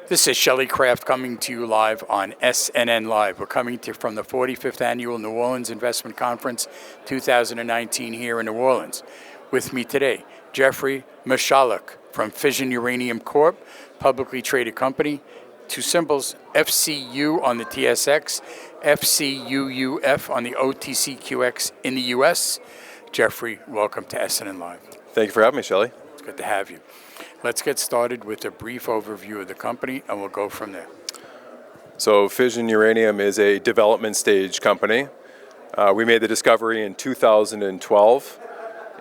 This is Shelley Craft coming to you live on SNN.Live. We're coming to you from the 45th Annual New Orleans Investment Conference 2019 here in New Orleans. With me today, Jeffrey Mushaluk from Fission Uranium Corp, publicly traded company. Two symbols, FCU on the TSX, FCUUF on the OTCQX in the US. Jeffrey, welcome to SNN.Live. Thank you for having me, Shelley. It's good to have you. Let's get started with a brief overview of the company, and we'll go from there. So Fission Uranium is a development stage company. We made the discovery in 2012.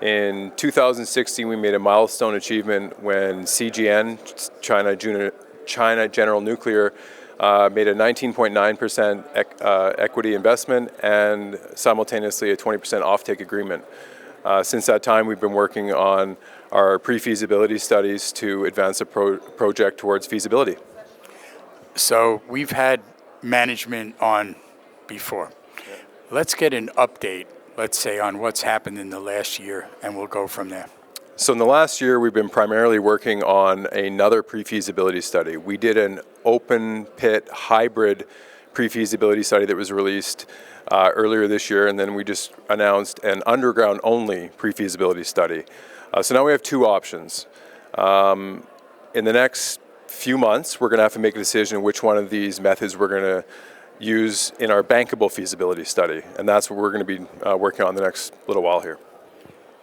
In 2016, we made a milestone achievement when CGN, China General Nuclear, made a 19.9% equity investment and simultaneously a 20% offtake agreement. Since that time, we've been working on our pre-feasibility studies to advance the project towards feasibility. So we've had management on before. Yeah. Let's get an update, let's say, on what's happened in the last year, and we'll go from there. So in the last year, we've been primarily working on another pre-feasibility study. We did an open pit hybrid pre-feasibility study that was released earlier this year, and then we just announced an underground only pre-feasibility study. So now we have two options. In the next few months, we're going to have to make a decision which one of these methods we're going to use in our bankable feasibility study, and that's what we're going to be working on the next little while here.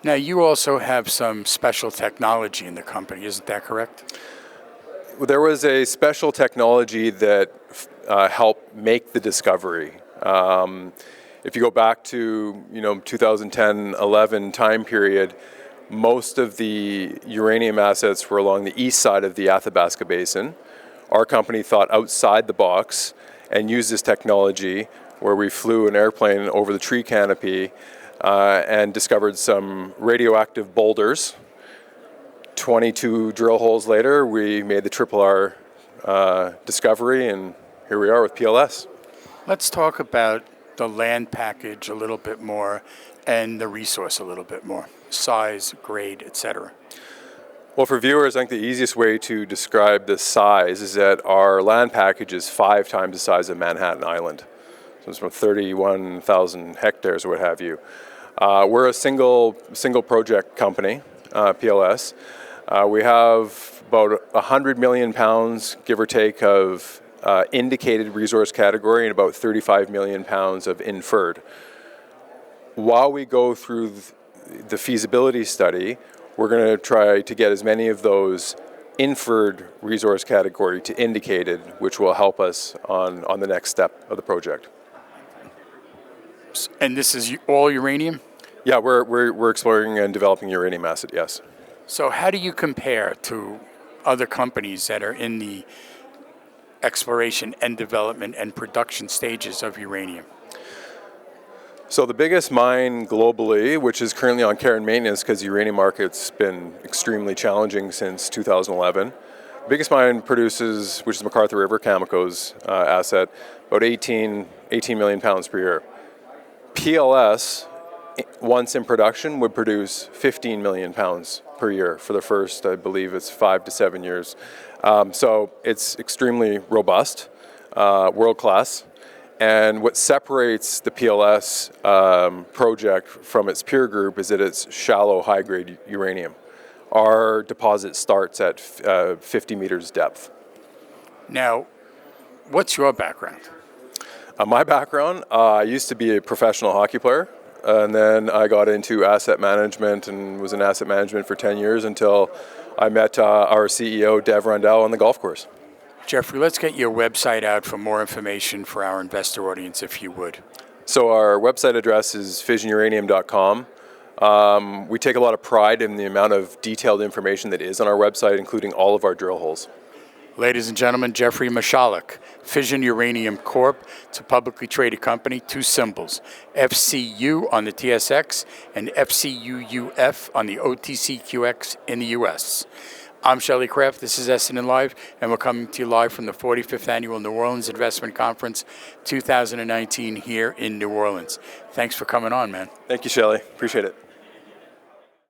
Now, you also have some special technology in the company, isn't that correct? Well, there was a special technology that helped make the discovery. If you go back to 2010-11 time period, most of the uranium assets were along the east side of the Athabasca Basin. Our company thought outside the box and used this technology where we flew an airplane over the tree canopy and discovered some radioactive boulders. 22 drill holes later, we made the R discovery, and here we are with PLS. Let's talk about the land package a little bit more and the resource a little bit more. Size, grade, etc. Well, for viewers, I think the easiest way to describe the size is that our land package is 5 times the size of Manhattan Island. So it's from 31,000 hectares or what have you. We're a single project company, PLS. We have about 100 million pounds, give or take, of indicated resource category and about 35 million pounds of inferred. While we go through the feasibility study, we're going to try to get as many of those inferred resource category to indicated, which will help us on the next step of the project. And this is all uranium? Yeah, we're exploring and developing uranium asset, yes. So how do you compare to other companies that are in the exploration and development and production stages of uranium? So the biggest mine globally, which is currently on care and maintenance because the uranium market's been extremely challenging since 2011. The biggest mine produces, which is McArthur River, Cameco's asset, about 18 million pounds per year. PLS, once in production, would produce 15 million pounds per year for the first, I believe it's 5 to 7 years. So it's extremely robust, world-class. And what separates the PLS project from its peer group is that it's shallow, high-grade uranium. Our deposit starts at 50 meters depth. Now, what's your background? My background, I used to be a professional hockey player, and then I got into asset management and was in asset management for 10 years until I met our CEO, Dev Rundell, on the golf course. Jeffrey, let's get your website out for more information for our investor audience, if you would. So our website address is fissionuranium.com. We take a lot of pride in the amount of detailed information that is on our website, including all of our drill holes. Ladies and gentlemen, Jeffrey Mushaluk, Fission Uranium Corp. It's a publicly traded company, two symbols, FCU on the TSX and FCUUF on the OTCQX in the US. I'm Shelley Craft, this is SNN.Live, and we're coming to you live from the 45th Annual New Orleans Investment Conference 2019 here in New Orleans. Thanks for coming on, man. Thank you, Shelley. Appreciate it.